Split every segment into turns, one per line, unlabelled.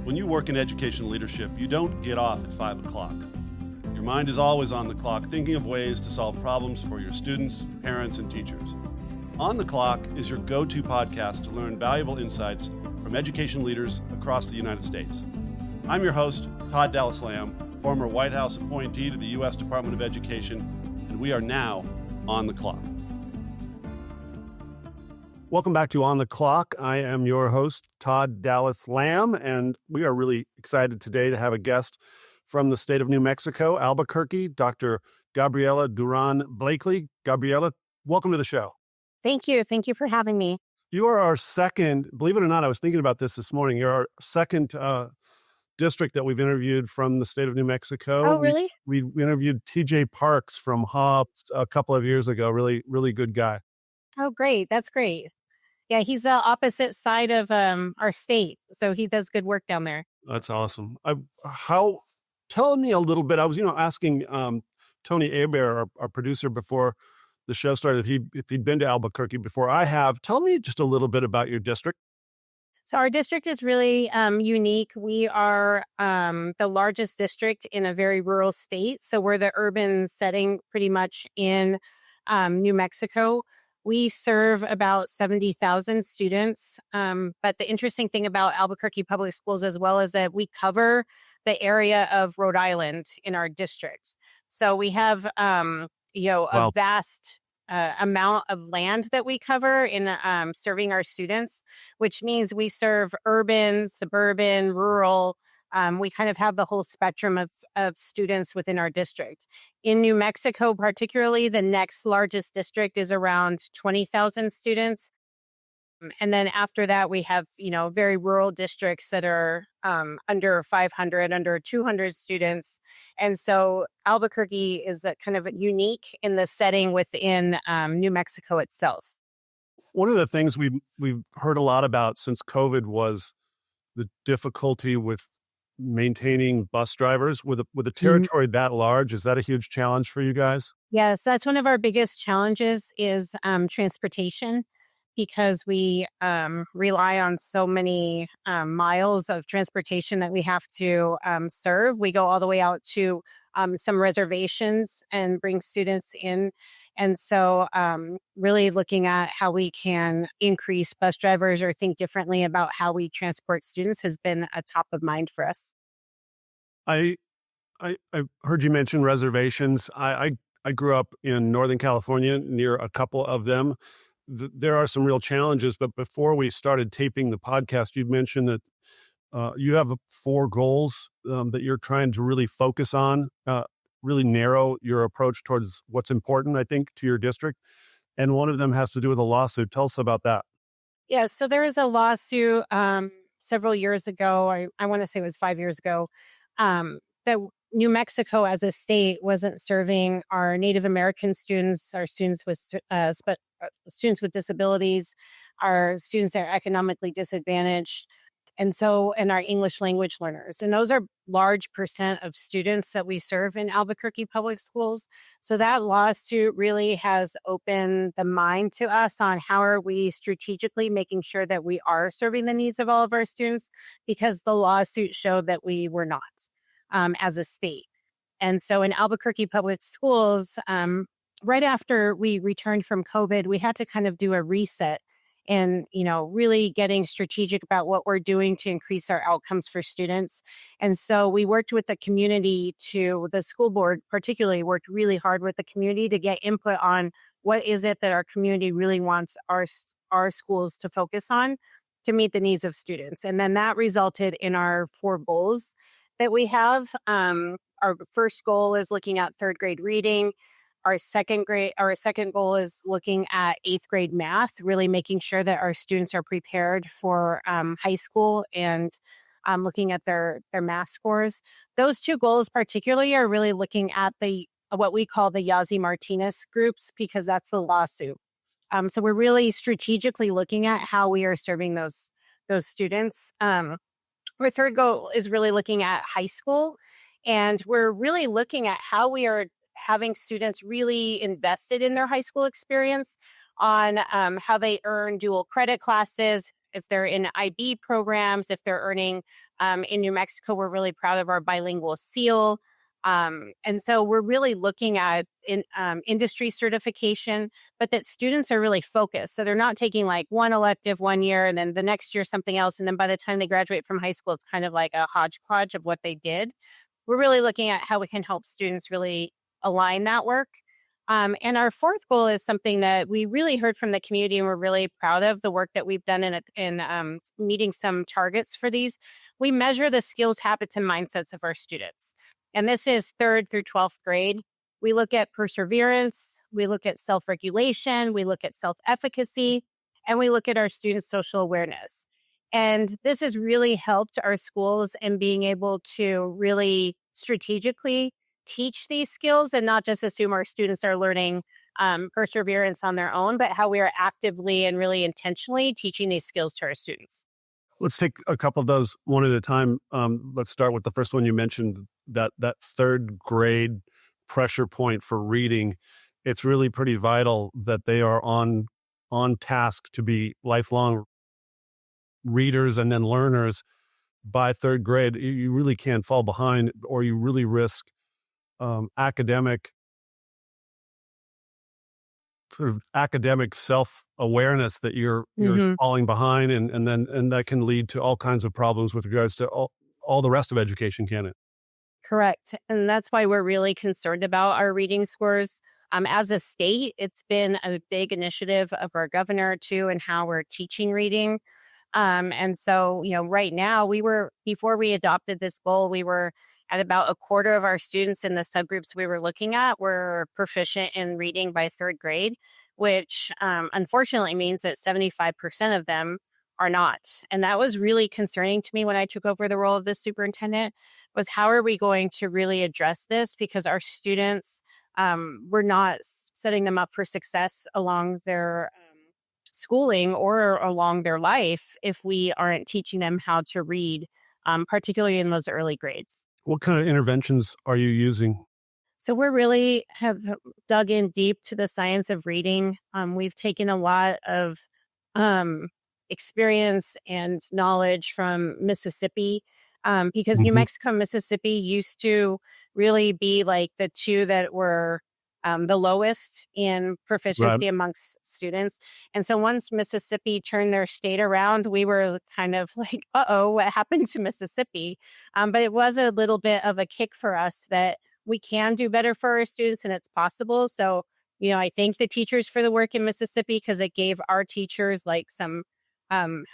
When you work in education leadership, you don't get off at 5 o'clock. Your mind is always on the clock, thinking of ways to solve problems for your students, parents, and teachers. On the Clock is your go-to podcast to learn valuable insights from education leaders across the United States. I'm your host, Todd Dallas Lamb, former White House appointee to the U.S. Department of Education, and we are now on the clock. Welcome back to On the Clock. I am your host, Todd Dallas Lamb, and we are really excited today to have a guest from the state of New Mexico, Albuquerque, Dr. Gabriella Duran-Blakey. Gabriella, welcome to the show.
Thank you. Thank you for having me.
You are our second, believe it or not, I was thinking about this morning, you're our second district that we've interviewed from the state of New Mexico.
Oh, really?
We interviewed TJ Parks from Hobbs a couple of years ago. Really good guy.
Oh, great. That's great. Yeah, he's the opposite side of our state, so he does good work down there.
That's awesome. Tell me a little bit. I was, asking Tony Hebert, our producer, before the show started, if he'd been to Albuquerque before. I have. Tell me just a little bit about your district.
So our district is really unique. We are the largest district in a very rural state. So we're the urban setting pretty much in New Mexico. We serve about 70,000 students. But the interesting thing about Albuquerque Public Schools as well is that we cover the area of Rhode Island in our district. So we have,
Wow.
a vast amount of land that we cover in serving our students, which means we serve urban, suburban, rural. We kind of have the whole spectrum of students within our district. In New Mexico, particularly, the next largest district is around 20,000 students. And then after that, we have, very rural districts that are under 500, under 200 students. And so Albuquerque is kind of unique in the setting within New Mexico itself.
One of the things we've heard a lot about since COVID was the difficulty with maintaining bus drivers with a territory that large. Is that a huge challenge for you guys?
Yes, that's one of our biggest challenges is transportation, because we rely on so many miles of transportation that we have to serve. We go all the way out to some reservations and bring students in. And so really looking at how we can increase bus drivers or think differently about how we transport students has been a top of mind for us.
I heard you mention reservations. I grew up in Northern California near a couple of them. There are some real challenges, but before we started taping the podcast, you mentioned that you have 4 goals that you're trying to really focus on, really narrow your approach towards what's important, I think, to your district. And one of them has to do with a lawsuit. Tell us about that.
Yeah, so there was a lawsuit several years ago, I want to say it was 5 years ago, that New Mexico as a state wasn't serving our Native American students, our students with students with disabilities, our students that are economically disadvantaged, and our English language learners. And those are large percent of students that we serve in Albuquerque Public Schools. So that lawsuit really has opened the mind to us on how are we strategically making sure that we are serving the needs of all of our students, because the lawsuit showed that we were not as a state. And so in Albuquerque Public Schools, right after we returned from COVID, we had to kind of do a reset and, really getting strategic about what we're doing to increase our outcomes for students. And so we worked with the community the school board particularly worked really hard with the community to get input on what is it that our community really wants our schools to focus on to meet the needs of students. And then that resulted in our 4 goals that we have. Our first goal is looking at 3rd grade reading. Our second goal is looking at 8th grade math, really making sure that our students are prepared for high school and looking at their math scores. Those 2 goals particularly are really looking at what we call the Yazzie Martinez groups, because that's the lawsuit. So we're really strategically looking at how we are serving those students. Our 3rd goal is really looking at high school, and we're really looking at how we are having students really invested in their high school experience. on how they earn dual credit classes, if they're in IB programs, if they're earning in New Mexico. We're really proud of our bilingual seal. And so we're really looking at industry certification, but that students are really focused. So they're not taking like one elective one year and then the next year something else. And then by the time they graduate from high school, it's kind of like a hodgepodge of what they did. We're really looking at how we can help students really align that work. And our fourth goal is something that we really heard from the community, and we're really proud of the work that we've done in meeting some targets for these. We measure the skills, habits, and mindsets of our students. And this is 3rd through 12th grade. We look at perseverance, we look at self-regulation, we look at self-efficacy, and we look at our students' social awareness. And this has really helped our schools in being able to really strategically teach these skills and not just assume our students are learning perseverance on their own, but how we are actively and really intentionally teaching these skills to our students.
Let's take a couple of those one at a time. Let's start with the first one you mentioned, that 3rd grade pressure point for reading. It's really pretty vital that they are on task to be lifelong readers and then learners by 3rd grade. You really can't fall behind, or you really risk academic self-awareness that you're falling behind, and that can lead to all kinds of problems with regards to all the rest of education, can it?
Correct. And that's why we're really concerned about our reading scores. As a state, it's been a big initiative of our governor too, and how we're teaching reading. And so, right now before we adopted this goal, we were at about a quarter of our students in the subgroups we were looking at were proficient in reading by 3rd grade, which unfortunately means that 75% of them are not. And that was really concerning to me when I took over the role of the superintendent, was how are we going to really address this? Because our students, we're not setting them up for success along their schooling or along their life if we aren't teaching them how to read, particularly in those early grades.
What kind of interventions are you using?
So we're really have dug in deep to the science of reading. We've taken a lot of experience and knowledge from Mississippi, because New
Mhm.
Mexico and Mississippi used to really be like the two that were the lowest in
Right.
proficiency amongst students. And so once Mississippi turned their state around, we were kind of like, uh-oh, what happened to Mississippi? But it was a little bit of a kick for us that we can do better for our students and it's possible. So, I thank the teachers for the work in Mississippi, because it gave our teachers like some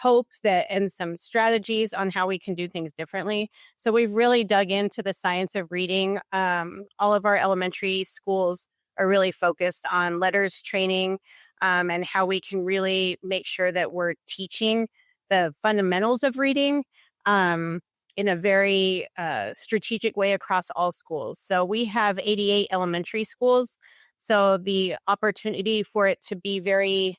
hope and some strategies on how we can do things differently. So we've really dug into the science of reading. All of our elementary schools are really focused on letters training, and how we can really make sure that we're teaching the fundamentals of reading in a very strategic way across all schools. So we have 88 elementary schools. So the opportunity for it to be very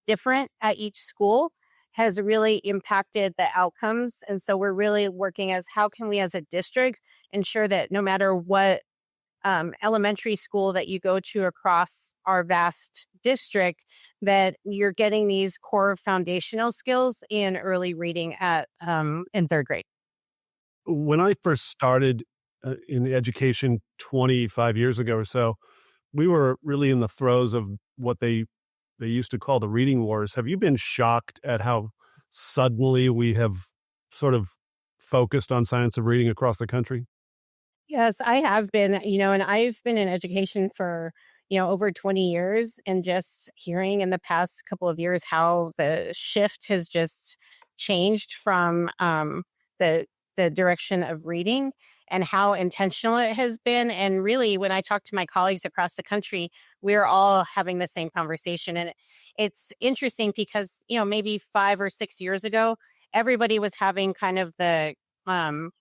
different at each school has really impacted the outcomes. And so we're really working as how can we as a district ensure that no matter what elementary school that you go to across our vast district, that you're getting these core foundational skills in early reading in 3rd grade.
When I first started in education 25 years ago or so, we were really in the throes of what they used to call the reading wars. Have you been shocked at how suddenly we have sort of focused on science of reading across the country?
Yes, I have been, and I've been in education for, over 20 years, and just hearing in the past couple of years how the shift has just changed from the direction of reading and how intentional it has been. And really, when I talk to my colleagues across the country, we're all having the same conversation. And it's interesting because, maybe 5 or 6 years ago, everybody was having kind of the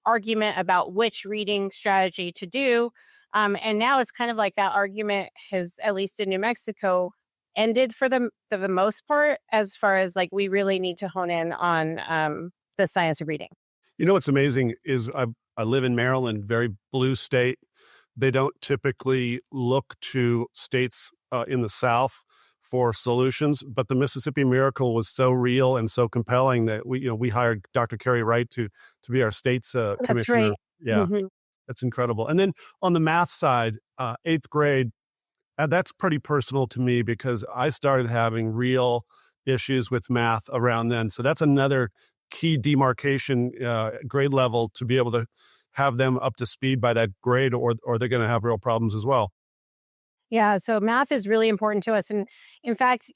argument about which reading strategy to do. And now it's kind of like that argument has, at least in New Mexico, ended for the most part, as far as like we really need to hone in on the science of reading.
What's amazing is I live in Maryland, very blue state. They don't typically look to states in the South for solutions. But the Mississippi Miracle was so real and so compelling that we hired Dr. Carrie Wright to be our state's
That's
commissioner.
right.
Yeah,
Hmm.
that's incredible. And then on the math side, eighth grade, that's pretty personal to me because I started having real issues with math around then. So that's another key demarcation grade level to be able to have them up to speed by that grade, or they're going to have real problems as well.
Yeah, so math is really important to us. And in fact,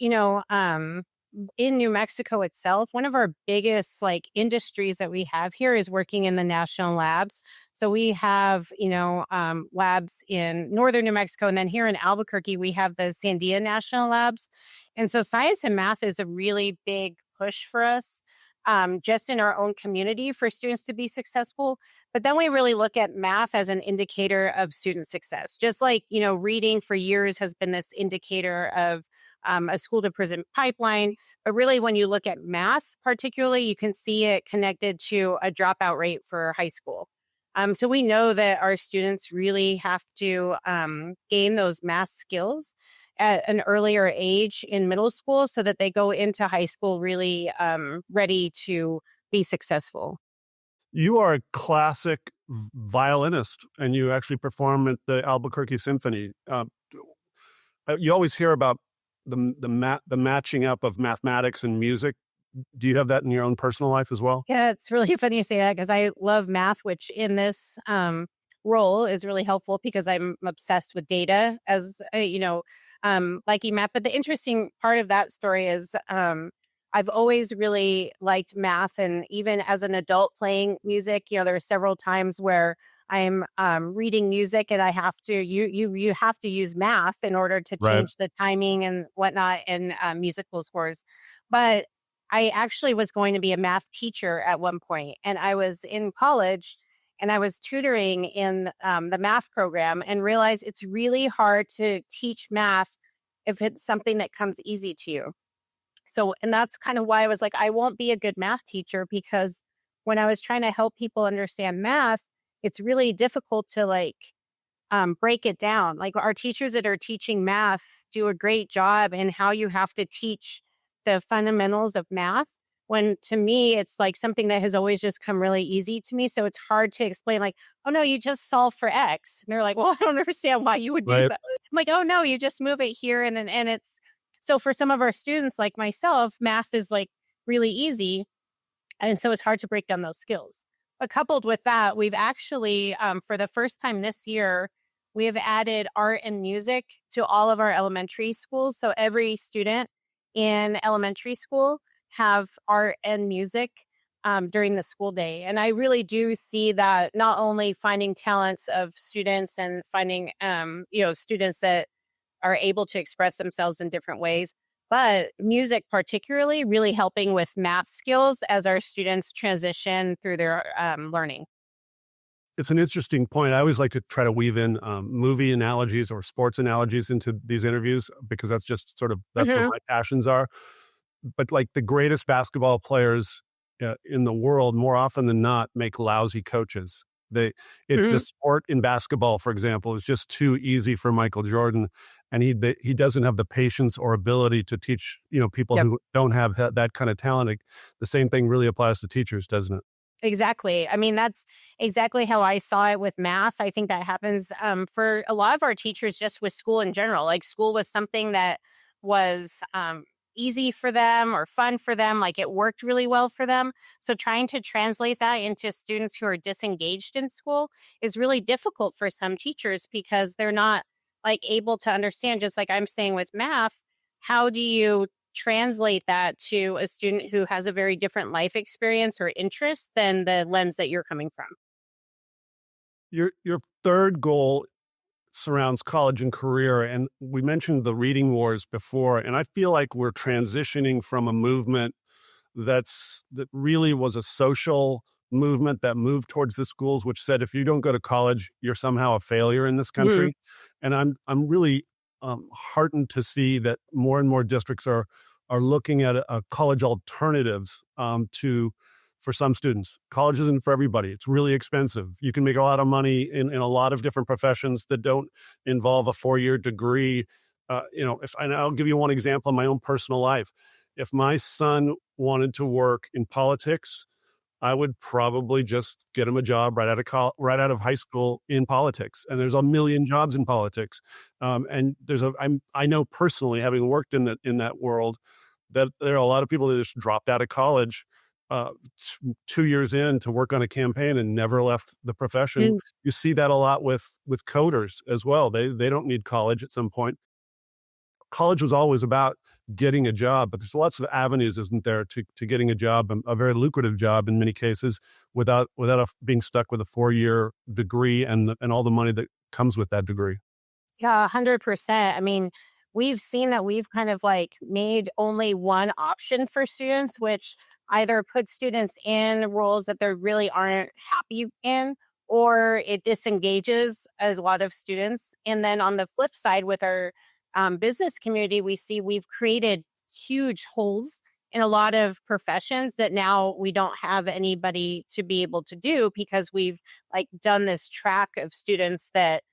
in New Mexico itself, one of our biggest like industries that we have here is working in the national labs. So we have, labs in northern New Mexico. And then here in Albuquerque, we have the Sandia National Labs. And so science and math is a really big push for us, just in our own community for students to be successful. But then we really look at math as an indicator of student success. Just like, reading for years has been this indicator of a school to prison pipeline. But really, when you look at math, particularly, you can see it connected to a dropout rate for high school. So we know that our students really have to gain those math skills at an earlier age in middle school so that they go into high school really ready to be successful.
You are a classic violinist, and you actually perform at the Albuquerque Symphony. You always hear about the matching up of mathematics and music. Do you have that in your own personal life as well?
Yeah, it's really funny you say that because I love math, which in this role is really helpful because I'm obsessed with data as, liking math. But the interesting part of that story is I've always really liked math. And even as an adult playing music, there are several times where I'm reading music and I have to, you have to use math in order to
Right.
change the timing and whatnot in musical scores. But I actually was going to be a math teacher at one point, and I was in college and I was tutoring in the math program and realized it's really hard to teach math if it's something that comes easy to you. So, and that's kind of why I was like, I won't be a good math teacher because when I was trying to help people understand math, it's really difficult to break it down. Like our teachers that are teaching math do a great job in how you have to teach the fundamentals of math. When to me, it's like something that has always just come really easy to me. So it's hard to explain, like, oh no, you just solve for X. And they're like, well, I don't understand why you would do
Right.
that. I'm like, oh no, you just move it here. And it's so for some of our students like myself, math is like really easy. And so it's hard to break down those skills. But coupled with that, we've actually, for the first time this year, we have added art and music to all of our elementary schools. So every student in elementary school have art and music during the school day. And I really do see that not only finding talents of students and finding, students that are able to express themselves in different ways, but music particularly really helping with math skills as our students transition through their learning.
It's an interesting point. I always like to try to weave in movie analogies or sports analogies into these interviews because that's where
Hmm.
my passions are. But like the greatest basketball players in the world, more often than not, make lousy coaches. The
Hmm.
sport in basketball, for example, is just too easy for Michael Jordan, and he doesn't have the patience or ability to teach people
Yep.
who don't have that kind of talent. The same thing really applies to teachers, doesn't it?
Exactly. I mean, that's exactly how I saw it with math. I think that happens for a lot of our teachers just with school in general. Like school was something that was easy for them or fun for them, like it worked really well for them. So trying to translate that into students who are disengaged in school is really difficult for some teachers because they're not like able to understand, just like I'm saying with math, how do you translate that to a student who has a very different life experience or interest than the lens that you're coming from?
Your third goal surrounds college and career. And we mentioned the reading wars before, and I feel like we're transitioning from a movement that really was a social movement that moved towards the schools, which said if you don't go to college, you're somehow a failure in this
Mhm.
country. And I'm really heartened to see that more and more districts are looking at college alternatives to for some students. College isn't for everybody. It's really expensive. You can make a lot of money in a lot of different professions that don't involve a 4-year degree. And I'll give you one example in my own personal life. If my son wanted to work in politics, I would probably just get him a job right out of high school in politics. And there's a million jobs in politics. And I know personally, having worked in that world, that there are a lot of people that just dropped out of college, 2 years in to work on a campaign and never left the profession.
Mm.
You see that a lot with coders as well. They don't need college at some point. College was always about getting a job, but there's lots of avenues, isn't there, to getting a job, a very lucrative job in many cases, without being stuck with a 4-year degree and all the money that comes with that degree.
Yeah, 100%. I mean, we've seen that we've kind of like made only one option for students, which either puts students in roles that they really aren't happy in, or it disengages a lot of students. And then on the flip side, with our business community, we see we've created huge holes in a lot of professions that now we don't have anybody to be able to do, because we've like done this track of students that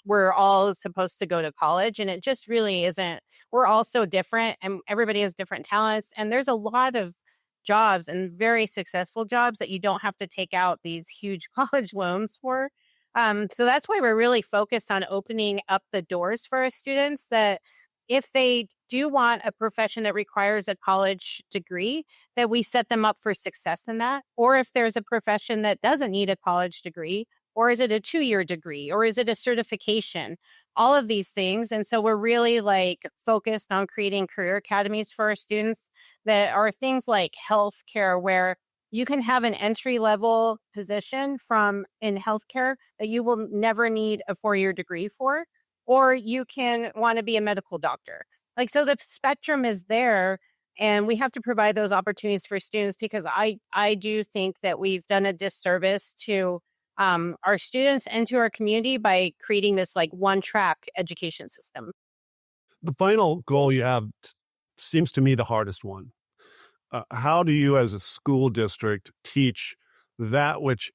we're all supposed to go to college, and it just really isn't. We're all so different, and everybody has different talents, and there's a lot of jobs and very successful jobs that you don't have to take out these huge college loans for. So that's why we're really focused on opening up the doors for our students, that if they do want a profession that requires a college degree, that we set them up for success in that. Or if there's a profession that doesn't need a college degree, or is it a 2-year degree, or is it a certification? All of these things. And so we're really like focused on creating career academies for our students that are things like healthcare, where you can have an entry level position from in healthcare that you will never need a 4-year degree for, or you can want to be a medical doctor. Like, so the spectrum is there, and we have to provide those opportunities for students, because I do think that we've done a disservice to our students and to our community by creating this like one track education system.
The final goal you have seems to me the hardest one. How do you, as a school district, teach that which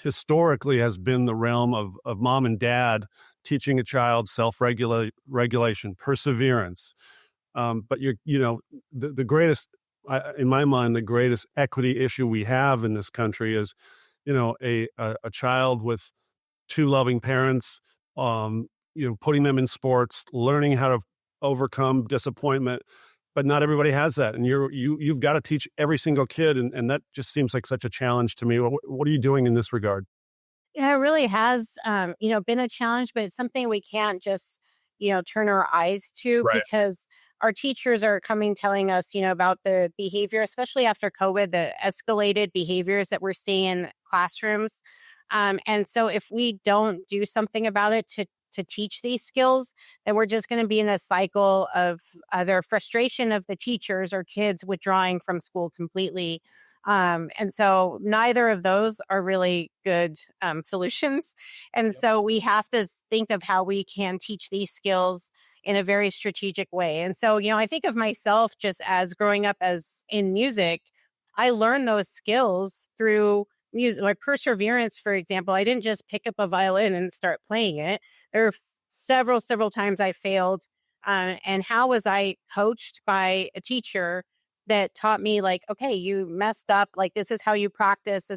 historically has been the realm of mom and dad, teaching a child regulation, perseverance? But the greatest, in my mind, the greatest equity issue we have in this country is, a child with two loving parents, putting them in sports, learning how to overcome disappointment. But not everybody has that, and you've got to teach every single kid, and that just seems like such a challenge to me. What are you doing in this regard?
Yeah, it really has, been a challenge, but it's something we can't just, turn our eyes to,
Right.
because our teachers are coming telling us, about the behavior, especially after COVID, the escalated behaviors that we're seeing in classrooms. And so if we don't do something about it to teach these skills, then we're just going to be in a cycle of either frustration of the teachers or kids withdrawing from school completely. And so neither of those are really good solutions. And
Yep.
so we have to think of how we can teach these skills in a very strategic way. And so, I think of myself just as growing up as in music. I learned those skills through music, like perseverance, for example. I didn't just pick up a violin and start playing it. There are several times I failed. And how was I coached by a teacher that taught me, like, okay, you messed up, like, this is how you practice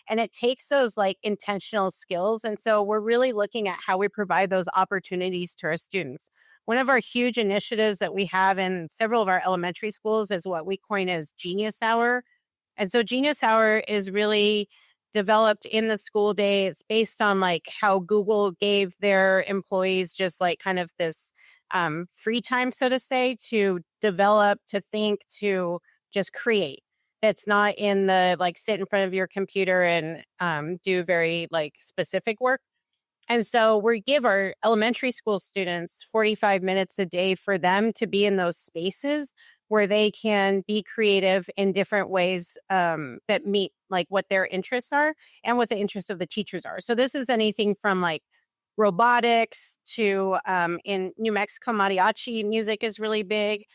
and it takes those like intentional skills. And so we're really looking at how we provide those opportunities to our students. One of our huge initiatives that we have in several of our elementary schools is what we coin as Genius Hour. And so Genius Hour is really developed in the school day. It's based on like how Google gave their employees just like kind of this free time, so to say, to develop, to think, to just create. It's not in the like sit in front of your computer and do very like specific work. And so we give our elementary school students 45 minutes a day for them to be in those spaces where they can be creative in different ways that meet like what their interests are and what the interests of the teachers are. So this is anything from like robotics to in New Mexico, mariachi music is really big.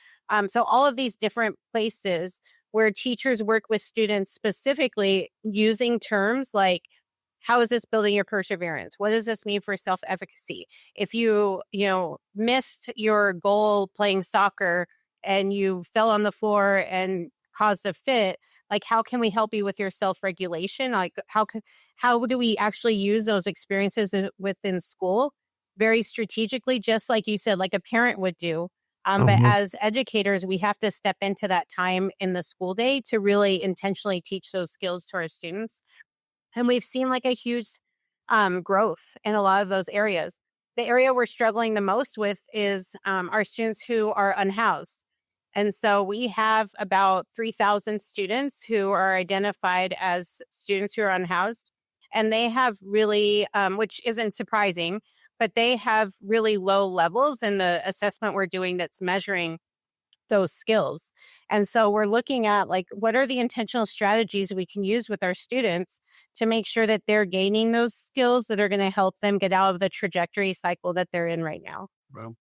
So all of these different places where teachers work with students specifically using terms like how is this building your perseverance? What does this mean for self-efficacy? If you, missed your goal playing soccer and you fell on the floor and caused a fit, like how can we help you with your self-regulation? Like how do we actually use those experiences within school very strategically, just like you said, like a parent would do. But
Mhm.
as educators, we have to step into that time in the school day to really intentionally teach those skills to our students. And we've seen like a huge growth in a lot of those areas. The area we're struggling the most with is our students who are unhoused. And so we have about 3,000 students who are identified as students who are unhoused. And they have really, which isn't surprising, but they have really low levels in the assessment we're doing that's measuring those skills. And so we're looking at like what are the intentional strategies we can use with our students to make sure that they're gaining those skills that are going to help them get out of the trajectory cycle that they're in right now.
Well,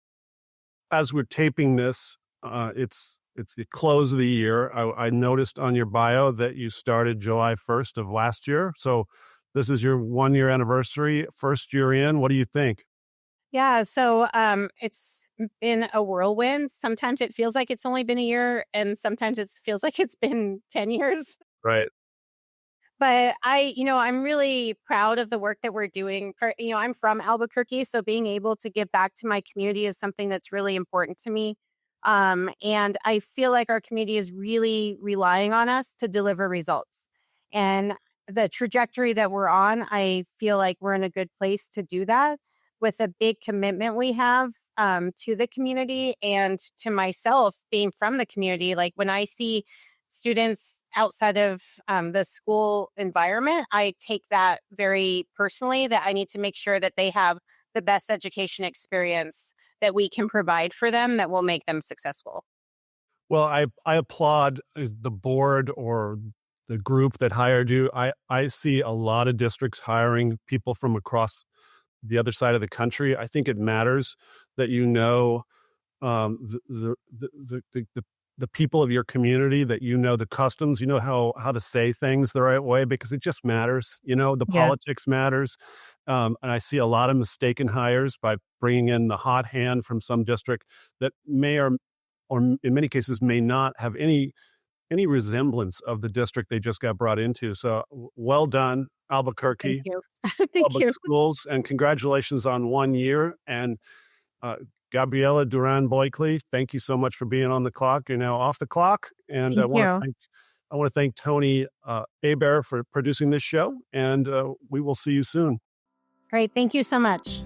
as we're taping this, it's the close of the year. I noticed on your bio that you started July 1st of last year. So this is your 1 year anniversary, first year in. What do you think?
Yeah, so it's been a whirlwind. Sometimes it feels like it's only been a year, and sometimes it feels like it's been 10 years.
Right.
But I'm really proud of the work that we're doing. I'm from Albuquerque, so being able to give back to my community is something that's really important to me. And I feel like our community is really relying on us to deliver results. And the trajectory that we're on, I feel like we're in a good place to do that with a big commitment we have to the community and to myself being from the community. Like when I see students outside of the school environment, I take that very personally that I need to make sure that they have the best education experience that we can provide for them that will make them successful.
Well, I applaud the board or the group that hired you. I see a lot of districts hiring people from across the other side of the country. I think it matters that the people of your community, that the customs, how to say things the right way, because it just matters. The
Yeah.
politics matters. And I see a lot of mistaken hires by bringing in the hot hand from some district that may or in many cases may not have any resemblance of the district they just got brought into. So well done,
Thank
Albuquerque
you. Thank
Public
you.
Schools, and congratulations on 1 year. And uh, Gabriella Duran-Blakey, thank you so much for being on the clock. You're now off the clock, and
Thank you.
I want to thank Tony Abear for producing this show. And we will see you soon.
All right. Thank you so much.